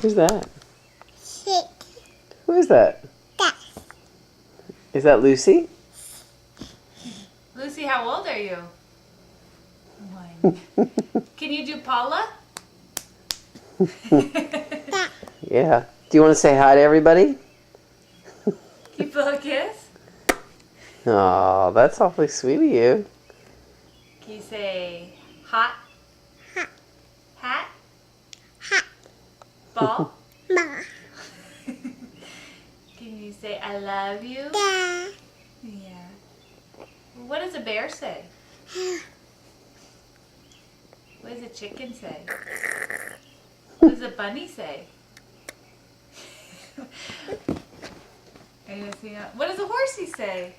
Who's that? Shit. Who is that? That. Is that Lucy? Lucy, how old are you? 1. Can you do Paula? That. Yeah. Do you want to say hi to everybody? Can you blow a kiss? Oh, that's awfully sweet of you. Can you say hot? Hot. Hat? Hot. Ball? Ma. Can you say I love you? Da. Yeah. What does a bear say? What does a chicken say? What does a bunny say? Are you gonna sing out? What does a horsey say?